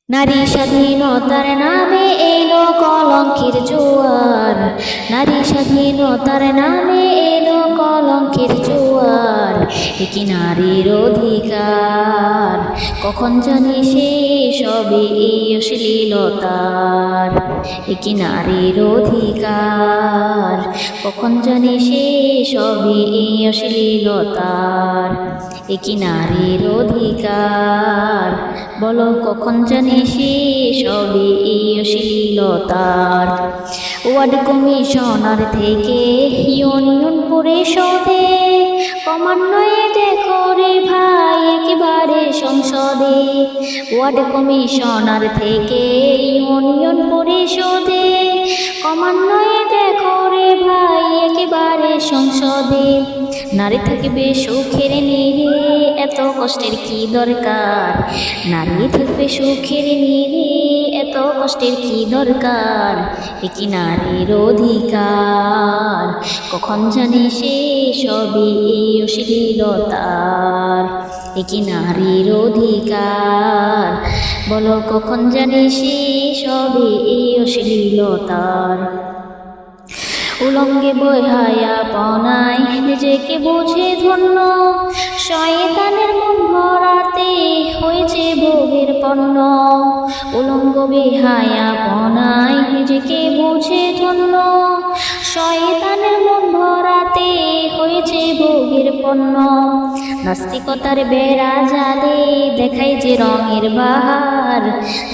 নারী স্বাধীনতার নামে এলো কলঙ্কের জোয়ার, নারী স্বাধীনতার নামে এলো কলঙ্কের জোয়ার। কি নারীর অধিকার কখন জানি সে সবে এই অশ্লীলতার। কি নারীর অধিকার কখন জানি সে সবে এই অশ্লীলতার। কি নারীর অধিকার বলো কখন জানি সে সবে এই অশ্লীলতার। ওয়ার্ড কমিশনার থেকে ইউনিয়ন পরিষদে ক্রমান্বয়ে দেখো রে ভাই একেবারে সংসদে। ওয়ার্ড কমিশনার থেকে ইউনিয়ন পরিষদে ক্রমান্বয়ে দেখো রে ভাই একেবারে সংসদে। নারী থাকবে সুখের নীড়ে এত কষ্টের কি দরকার, নারী থাকবে সুখের নীড়ে এত কষ্টের কি দরকার। কি নারীর অধিকার কখন জানি সে সবে এই অশ্লীলতার। কি নারীর অধিকার বলো কখন জানি সে সবে এই অশ্লীলতার। উলঙ্গে বইহায়াপনায় নিজেকে বুঝে ধন্য, শয়তানের মন ভরাতে হয়েছে ভোগের পণ্য। উলঙ্গ বেহায়াপনায় নিজেকে বুঝে ধন্য, শয়তানের মন ভরাতে হয়েছে ভোগের পণ্য। নাস্তিকতার বেড়া জালে দেখাই যে রঙের বাহার,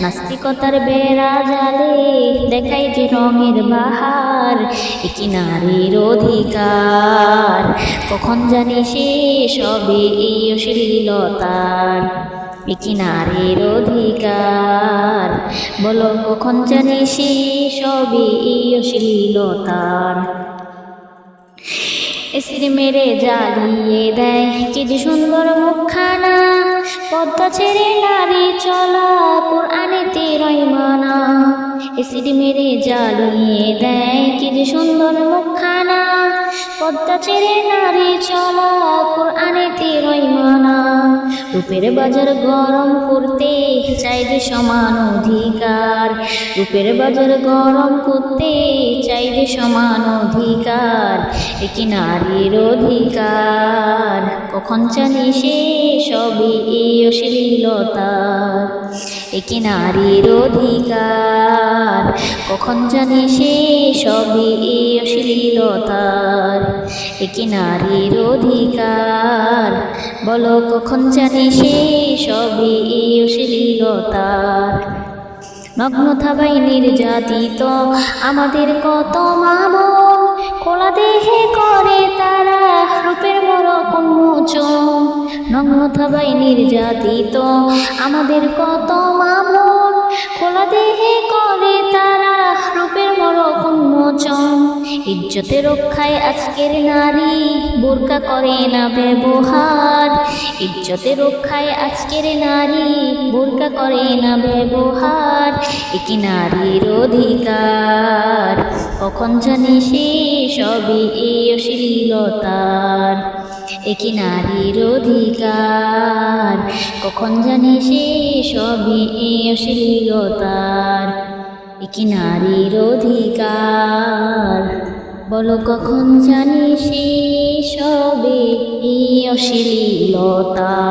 নাস্তিকতার বেড়া জালে দেখাই যে রঙের বাহার। কি নারীর অধিকার কখন জানি সে সবে এই অশ্লীলতার। কি নারীর অধিকার বলো কখন জানি সে সবে এই অশ্লীলতার। এসির মেরে জ্বালিয়ে দেয় কি যে সুন্দর মুখখানা, পদ্মা ছেড়ে নারী চলা কোরআনেতে রয় মানা। এসির মেরে জ্বালিয়ে দেয় কি যে সুন্দর মুখখানা, পদ্মা ছেড়ে নারী চলা কোরআনেতে রয় মানা। রূপের বাজার গরম করতে চাই যে সমান অধিকার, রূপের বাজার গরম করতে চাই যে সমান অধিকার। কি নারীর অধিকার কখন জানি সে সবে এই অশ্লীলতার। কি নারীর অধিকার কখন জানি সে সবে এই অশ্লীলতার। কি নারীর অধিকার বলো কখন জানি সে সবে এই অশ্লীলতার। নগ্ন থাবাই নির্যাতিত আমাদের কত মামন, খোলা দেহে করে তারা রূপের মরক উন্মোচন। নগ্ন থাবাই নির্যাতিত আমাদের কত মামন, খোলা দেহে করে তারা রূপের মরক উন্মোচন। ইজ্জতে রক্ষায় আজকের নারী বোরকা করে না ব্যবহার, ইজ্জতে রক্ষায় আজকের নারী বোরকা করে না ব্যবহার। কি নারীর অধিকার কখন জানি সে সবে এই অশ্লীলতার। কি নারীর অধিকার কখন জানি সে সবে এই অশ্লীলতার। কি নারীর অধিকার বলো কখন জানি সে সবে এই অশ্লীলতার।